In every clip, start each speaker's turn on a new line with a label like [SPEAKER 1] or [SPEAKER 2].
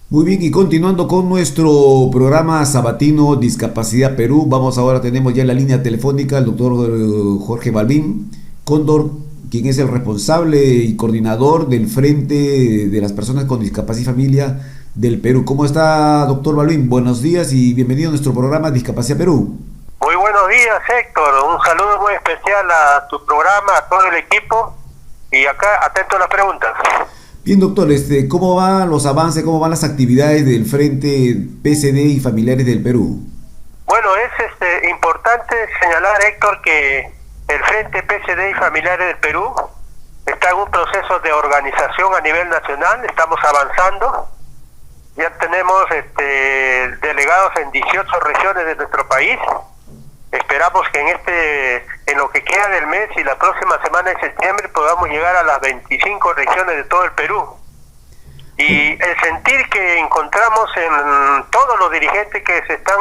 [SPEAKER 1] Muy bien, y continuando con nuestro programa sabatino Discapacidad Perú, vamos ahora, tenemos ya en la línea telefónica al doctor Jorge Balbín Cóndor, quien es el responsable y coordinador del Frente de las Personas con Discapacidad y Familia del Perú. ¿Cómo está, doctor Balbín? Buenos días y bienvenido a nuestro programa Discapacidad Perú.
[SPEAKER 2] Muy buenos días, Héctor. Un saludo muy especial a tu programa, a todo el equipo. Y acá, atento a las preguntas.
[SPEAKER 1] Bien, doctor, ¿cómo van los avances, cómo van las actividades del Frente PCD y Familiares del Perú?
[SPEAKER 2] Bueno, es importante señalar, Héctor, que el Frente PCD y Familiares del Perú está en un proceso de organización a nivel nacional. Estamos avanzando. Ya tenemos delegados en 18 regiones de nuestro país. Esperamos que en lo que queda del mes y la próxima semana de septiembre podamos llegar a las 25 regiones de todo el Perú. Y el sentir que encontramos en todos los dirigentes que se están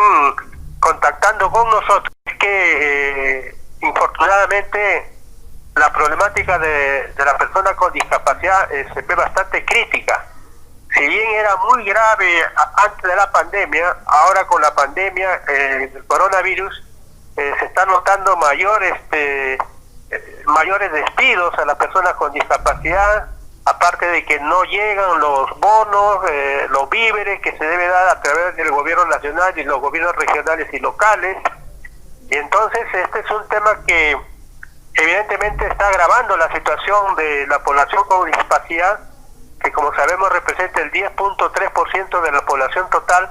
[SPEAKER 2] contactando con nosotros es que infortunadamente la problemática de la persona con discapacidad se ve bastante crítica. Si bien era muy grave antes de la pandemia, ahora con la pandemia del coronavirus, se están notando mayores despidos a las personas con discapacidad, aparte de que no llegan los bonos, los víveres que se debe dar a través del gobierno nacional y los gobiernos regionales y locales. Y entonces este es un tema que evidentemente está agravando la situación de la población con discapacidad, que como sabemos representa el 10.3% de la población total.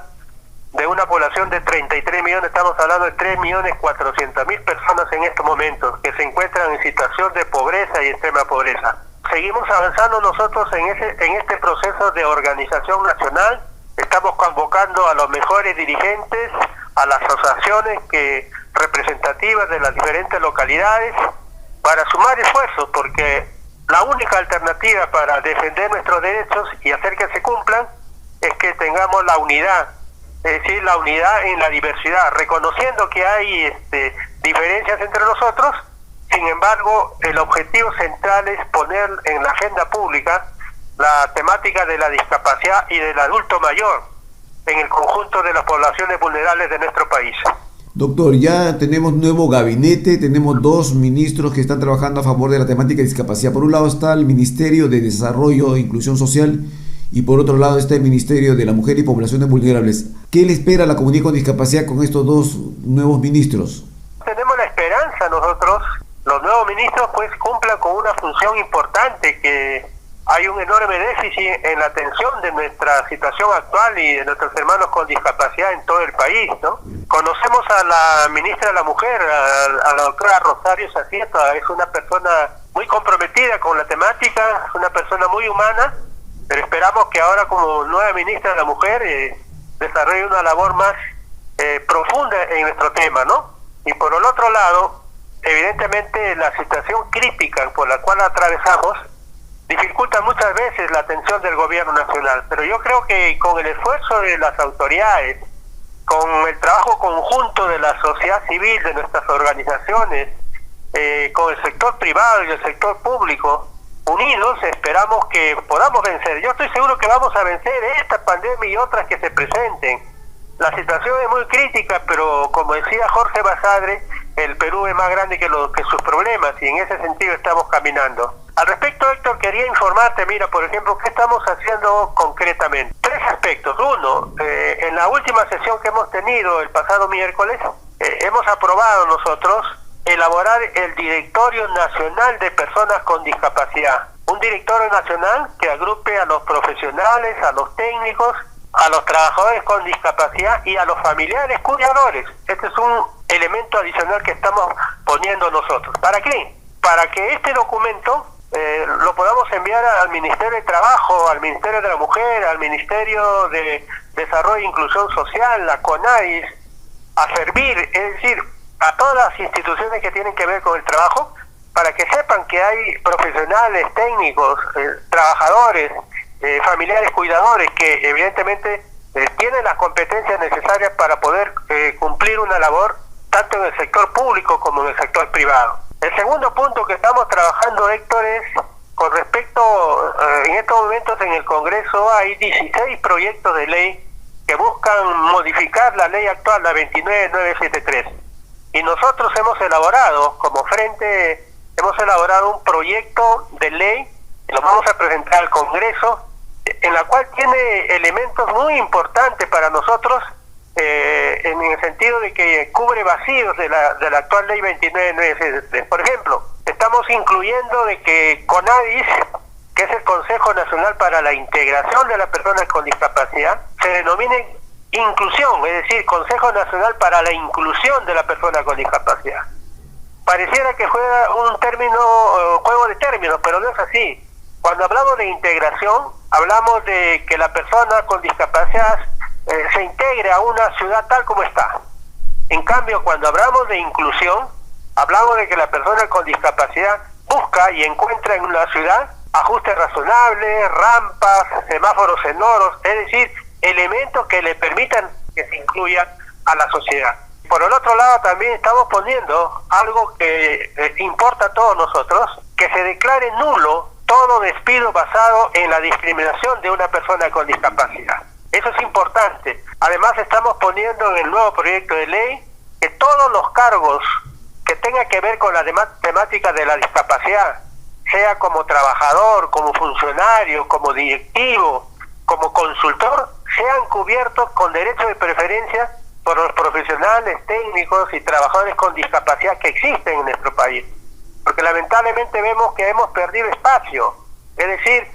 [SPEAKER 2] De una población de 33 millones, estamos hablando de 3.400.000 personas en estos momentos que se encuentran en situación de pobreza y extrema pobreza. Seguimos avanzando nosotros en este proceso de organización nacional. Estamos convocando a los mejores dirigentes, a las asociaciones representativas de las diferentes localidades para sumar esfuerzos, porque la única alternativa para defender nuestros derechos y hacer que se cumplan es que tengamos la unidad. Es decir, la unidad en la diversidad, reconociendo que hay diferencias entre nosotros. Sin embargo, el objetivo central es poner en la agenda pública la temática de la discapacidad y del adulto mayor en el conjunto de las poblaciones vulnerables de nuestro país.
[SPEAKER 1] Doctor, ya tenemos nuevo gabinete, tenemos dos ministros que están trabajando a favor de la temática de discapacidad. Por un lado está el Ministerio de Desarrollo e Inclusión Social y por otro lado está el Ministerio de la Mujer y Poblaciones Vulnerables. ¿Qué le espera a la comunidad con discapacidad con estos dos nuevos ministros?
[SPEAKER 2] Tenemos la esperanza nosotros, los nuevos ministros pues cumplan con una función importante, que hay un enorme déficit en la atención de nuestra situación actual y de nuestros hermanos con discapacidad en todo el país, ¿no? Conocemos a la ministra de la Mujer, a la doctora Rosario Sacieto. Es una persona muy comprometida con la temática, una persona muy humana, pero esperamos que ahora como nueva ministra de la Mujer desarrolle una labor más profunda en nuestro tema, ¿no? Y por el otro lado, evidentemente la situación crítica por la cual atravesamos dificulta muchas veces la atención del gobierno nacional, pero yo creo que con el esfuerzo de las autoridades, con el trabajo conjunto de la sociedad civil, de nuestras organizaciones, con el sector privado y el sector público, unidos, esperamos que podamos vencer. Yo estoy seguro que vamos a vencer esta pandemia y otras que se presenten. La situación es muy crítica, pero como decía Jorge Basadre, el Perú es más grande que sus problemas, y en ese sentido estamos caminando. Al respecto, Héctor, quería informarte, mira, por ejemplo, ¿qué estamos haciendo concretamente? Tres aspectos. Uno, en la última sesión que hemos tenido el pasado miércoles, hemos aprobado nosotros elaborar el Directorio Nacional de Personas con Discapacidad. Un directorio nacional que agrupe a los profesionales, a los técnicos, a los trabajadores con discapacidad y a los familiares cuidadores. Este es un elemento adicional que estamos poniendo nosotros. ¿Para qué? Para que este documento lo podamos enviar al Ministerio de Trabajo, al Ministerio de la Mujer, al Ministerio de Desarrollo e Inclusión Social, la CONADIS, a servir, es decir, a todas las instituciones que tienen que ver con el trabajo, para que sepan que hay profesionales, técnicos, trabajadores, familiares cuidadores que evidentemente tienen las competencias necesarias para poder cumplir una labor tanto en el sector público como en el sector privado. El segundo punto que estamos trabajando, Héctor, es Con respecto, en estos momentos en el Congreso hay 16 proyectos de ley que buscan modificar la ley actual, la 29973. Y nosotros hemos elaborado, como frente, hemos elaborado un proyecto de ley, lo vamos a presentar al Congreso, en la cual tiene elementos muy importantes para nosotros, en el sentido de que cubre vacíos de la actual ley 29973. Por ejemplo, estamos incluyendo de que CONADIS, que es el Consejo Nacional para la Integración de las Personas con Discapacidad, se denomine inclusión, es decir, Consejo Nacional para la Inclusión de la Persona con Discapacidad. Pareciera que juega un término, juego de términos, pero no es así. Cuando hablamos de integración, hablamos de que la persona con discapacidad se integre a una ciudad tal como está. En cambio, cuando hablamos de inclusión, hablamos de que la persona con discapacidad busca y encuentra en una ciudad ajustes razonables, rampas, semáforos sonoros, es decir, elementos que le permitan que se incluya a la sociedad. Por el otro lado, también estamos poniendo algo que importa a todos nosotros, que se declare nulo todo despido basado en la discriminación de una persona con discapacidad. Eso es importante. Además, estamos poniendo en el nuevo proyecto de ley que todos los cargos que tengan que ver con la temática de la discapacidad, sea como trabajador, como funcionario, como directivo, como consultor, sean cubiertos con derecho de preferencia por los profesionales, técnicos y trabajadores con discapacidad que existen en nuestro país. Porque lamentablemente vemos que hemos perdido espacio. Es decir,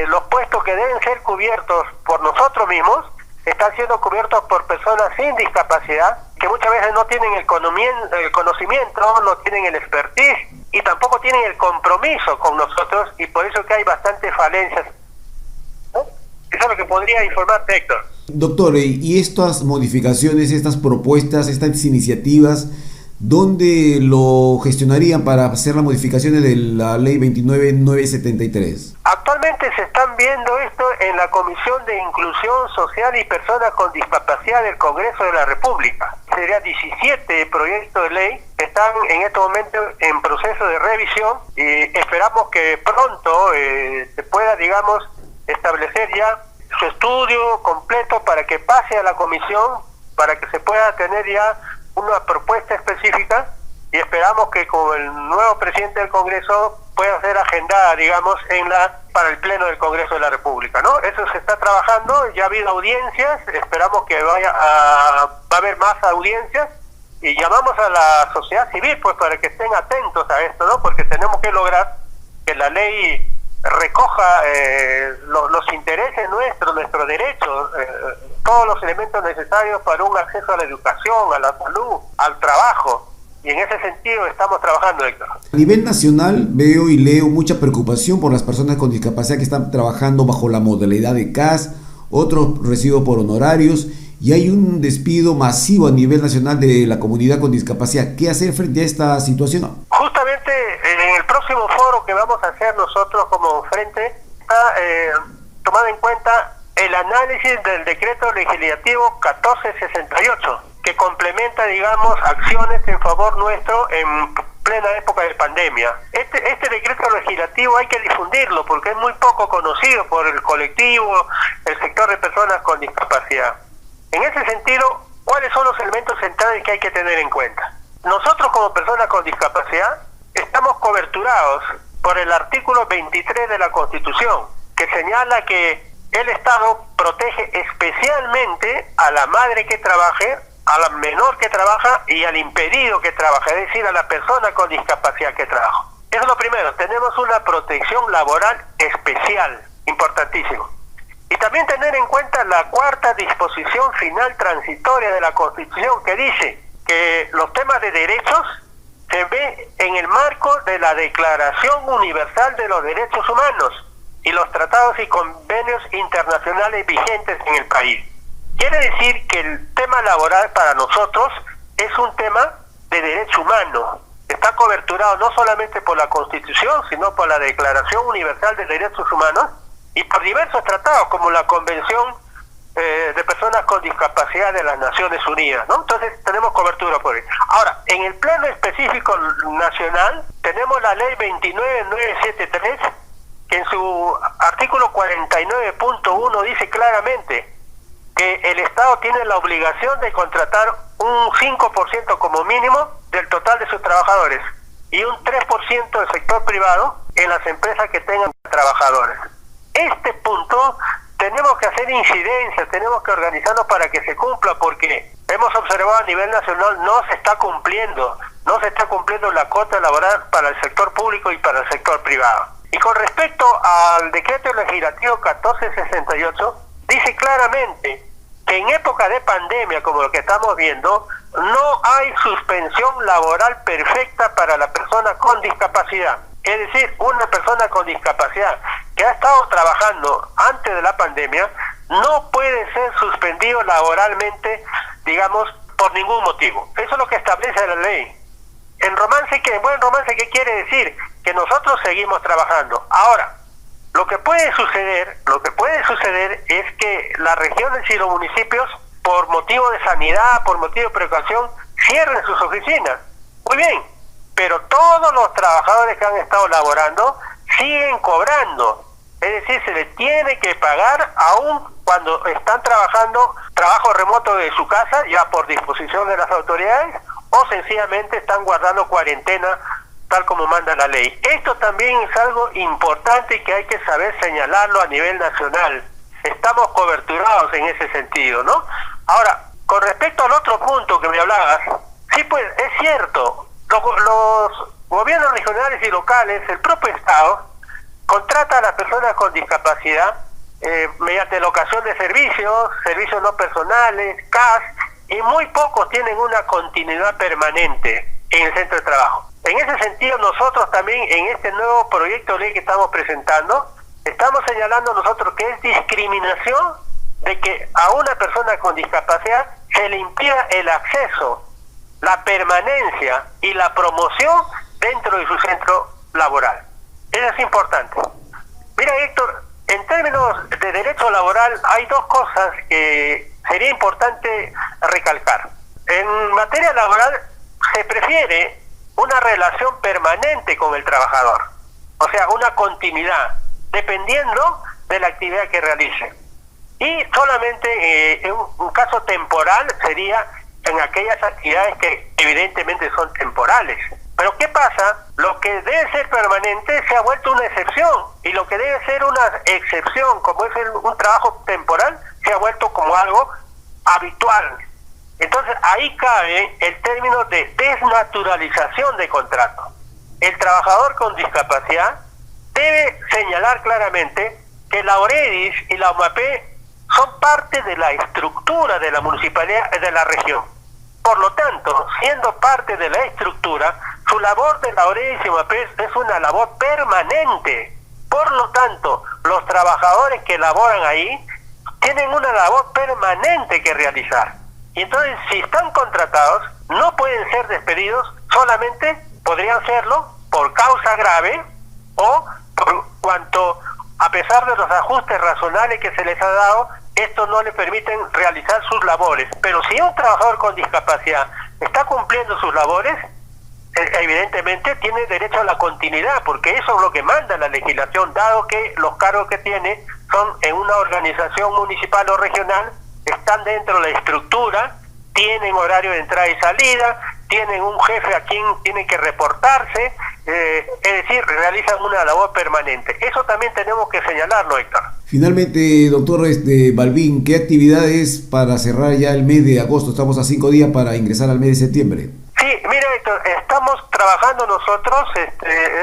[SPEAKER 2] los puestos que deben ser cubiertos por nosotros mismos están siendo cubiertos por personas sin discapacidad, que muchas veces no tienen el conocimiento, no tienen el expertise y tampoco tienen el compromiso con nosotros, y por eso que hay bastantes falencias. ¿No? Eso es lo que podría informarte, Héctor.
[SPEAKER 1] Doctor, y estas modificaciones, estas propuestas, estas iniciativas, ¿dónde lo gestionarían para hacer las modificaciones de la ley 29973?
[SPEAKER 2] Actualmente se están viendo esto en la Comisión de Inclusión Social y Personas con Discapacidad del Congreso de la República. Serían 17 proyectos de ley que están en este momento en proceso de revisión, y esperamos que pronto se pueda, digamos, establecer ya su estudio completo para que pase a la comisión, para que se pueda tener ya una propuesta específica, y esperamos que con el nuevo presidente del Congreso pueda ser agendada, digamos, para el Pleno del Congreso de la República, ¿no? Eso se está trabajando, ya ha habido audiencias, esperamos que va a haber más audiencias, y llamamos a la sociedad civil pues para que estén atentos a esto, ¿no? Porque tenemos que lograr que la ley recoja los intereses nuestros derechos, todos los elementos necesarios para un acceso a la educación, a la salud, al trabajo. Y en ese sentido estamos trabajando, Héctor.
[SPEAKER 1] A nivel nacional veo y leo mucha preocupación por las personas con discapacidad que están trabajando bajo la modalidad de CAS, otros reciben por honorarios, y hay un despido masivo a nivel nacional de la comunidad con discapacidad. ¿Qué hacer frente a esta situación?
[SPEAKER 2] Justamente en el próximo foro que vamos a hacer nosotros como frente, está tomado en cuenta el análisis del decreto legislativo 1468, que complementa, digamos, acciones en favor nuestro en plena época de pandemia. Este decreto legislativo hay que difundirlo porque es muy poco conocido por el colectivo, el sector de personas con discapacidad. En ese sentido, ¿cuáles son los elementos centrales que hay que tener en cuenta? Nosotros como personas con discapacidad estamos coberturados por el artículo 23 de la Constitución, que señala que el Estado protege especialmente a la madre que trabaje, a la menor que trabaja y al impedido que trabaja, es decir, a la persona con discapacidad que trabaja. Eso es lo primero, tenemos una protección laboral especial, importantísimo. Y también tener en cuenta la cuarta disposición final transitoria de la Constitución, que dice que los temas de derechos se ve en el marco de la Declaración Universal de los Derechos Humanos y los tratados y convenios internacionales vigentes en el país. Quiere decir que el tema laboral para nosotros es un tema de derecho humano. Está coberturado no solamente por la Constitución, sino por la Declaración Universal de Derechos Humanos y por diversos tratados, como la Convención de Personas con Discapacidad de las Naciones Unidas, ¿no? Entonces tenemos cobertura por eso. Ahora, en el plano específico nacional, tenemos la Ley 29973, que en su artículo 49.1 dice claramente que el Estado tiene la obligación de contratar un 5% como mínimo del total de sus trabajadores y un 3% del sector privado en las empresas que tengan trabajadores. Este punto tenemos que hacer incidencia, tenemos que organizarnos para que se cumpla, porque hemos observado a nivel nacional no se está cumpliendo la cuota laboral para el sector público y para el sector privado. Y con respecto al decreto legislativo 1468, dice claramente que en época de pandemia, como lo que estamos viendo, no hay suspensión laboral perfecta para la persona con discapacidad. Es decir, una persona con discapacidad que ha estado trabajando antes de la pandemia no puede ser suspendido laboralmente, digamos, por ningún motivo. Eso es lo que establece la ley. En buen romance, ¿qué quiere decir? Que nosotros seguimos trabajando. Ahora, lo que puede suceder es que las regiones y los municipios, por motivo de sanidad, por motivo de precaución, cierren sus oficinas. Muy bien, pero todos los trabajadores que han estado laborando siguen cobrando. Es decir, se les tiene que pagar aún cuando están trabajando trabajo remoto de su casa, ya por disposición de las autoridades, o sencillamente están guardando cuarentena tal como manda la ley. Esto también es algo importante y que hay que saber señalarlo a nivel nacional. Estamos coberturados en ese sentido, ¿no? Ahora, con respecto al otro punto que me hablabas, sí, pues es cierto, los gobiernos regionales y locales, el propio Estado, contrata a las personas con discapacidad mediante locación de servicios no personales, CAS, y muy pocos tienen una continuidad permanente en el centro de trabajo. En ese sentido, nosotros también en este nuevo proyecto de ley que estamos presentando, estamos señalando nosotros que es discriminación de que a una persona con discapacidad se le impida el acceso, la permanencia y la promoción dentro de su centro laboral. Eso es importante. Mira, Héctor, en términos de derecho laboral hay dos cosas que sería importante recalcar. En materia laboral se prefiere una relación permanente con el trabajador, o sea, una continuidad, dependiendo de la actividad que realice. Y solamente en un caso temporal sería en aquellas actividades que evidentemente son temporales. Pero ¿qué pasa? Lo que debe ser permanente se ha vuelto una excepción, y lo que debe ser una excepción, como es un trabajo temporal, se ha vuelto como algo habitual. Entonces ahí cabe el término de desnaturalización de contrato. El trabajador con discapacidad debe señalar claramente que la OREDIS y la OMAP son parte de la estructura de la municipalidad de la región. Por lo tanto, siendo parte de la estructura, su labor de la OREDIS y OMAP es una labor permanente. Por lo tanto, los trabajadores que laboran ahí tienen una labor permanente que realizar. Y entonces, si están contratados, no pueden ser despedidos, solamente podrían serlo por causa grave o por cuanto, a pesar de los ajustes razonables que se les ha dado, estos no le permiten realizar sus labores. Pero si un trabajador con discapacidad está cumpliendo sus labores, evidentemente tiene derecho a la continuidad, porque eso es lo que manda la legislación, dado que los cargos que tiene son en una organización municipal o regional, están dentro de la estructura, tienen horario de entrada y salida, tienen un jefe a quien tienen que reportarse, es decir, realizan una labor permanente. Eso también tenemos que señalarlo, Héctor.
[SPEAKER 1] Finalmente, doctor Balbín, ¿qué actividades para cerrar ya el mes de agosto? Estamos a 5 días para ingresar al mes de septiembre.
[SPEAKER 2] Sí, mira, Héctor, estamos trabajando nosotros,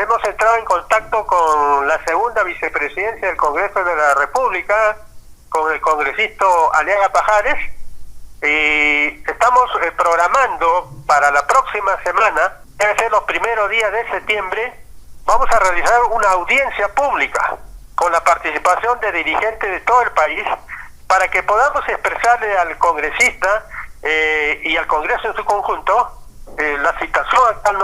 [SPEAKER 2] hemos entrado en contacto con la segunda vicepresidencia del Congreso de la República, con el congresista Aliaga Pajares, y estamos programando para la próxima semana, debe ser los primeros días de septiembre, vamos a realizar una audiencia pública con la participación de dirigentes de todo el país, para que podamos expresarle al congresista y al Congreso en su conjunto la situación actual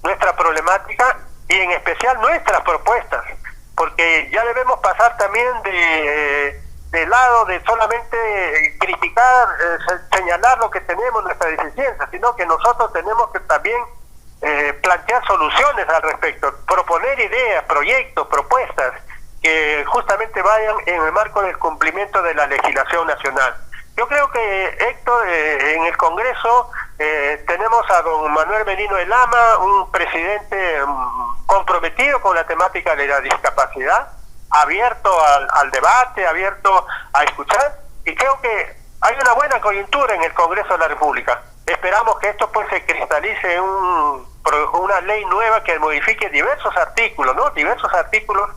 [SPEAKER 2] nuestra problemática y en especial nuestras propuestas, porque ya debemos pasar también del lado de solamente criticar, señalar lo que tenemos, nuestra deficiencia, sino que nosotros tenemos que también plantear soluciones al respecto, proponer ideas, proyectos, propuestas que justamente vayan en el marco del cumplimiento de la legislación nacional. Yo creo que, Héctor, en el Congreso tenemos a don Manuel Merino de Lama, un presidente comprometido con la temática de la discapacidad, abierto al debate, abierto a escuchar, y creo que hay una buena coyuntura en el Congreso de la República. Esperamos que esto pues se cristalice en una ley nueva que modifique diversos artículos, ¿no? Diversos artículos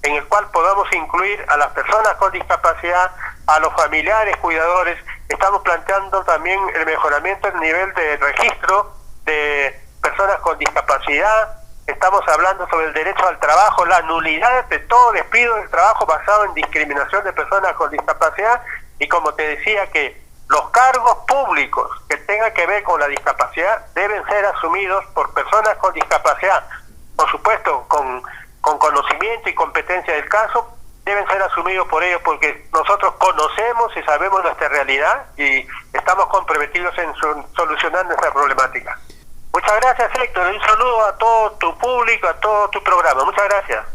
[SPEAKER 2] en el cual podamos incluir a las personas con discapacidad, a los familiares, cuidadores. Estamos planteando también el mejoramiento del nivel de registro de personas con discapacidad. Estamos hablando sobre el derecho al trabajo, la nulidad de todo despido del trabajo basado en discriminación de personas con discapacidad, y como te decía, que los cargos públicos que tengan que ver con la discapacidad deben ser asumidos por personas con discapacidad, por supuesto con conocimiento y competencia del caso, deben ser asumidos por ellos, porque nosotros conocemos y sabemos nuestra realidad y estamos comprometidos en solucionar nuestra problemática. Muchas gracias, Héctor. Un saludo a todo tu público, a todo tu programa. Muchas gracias.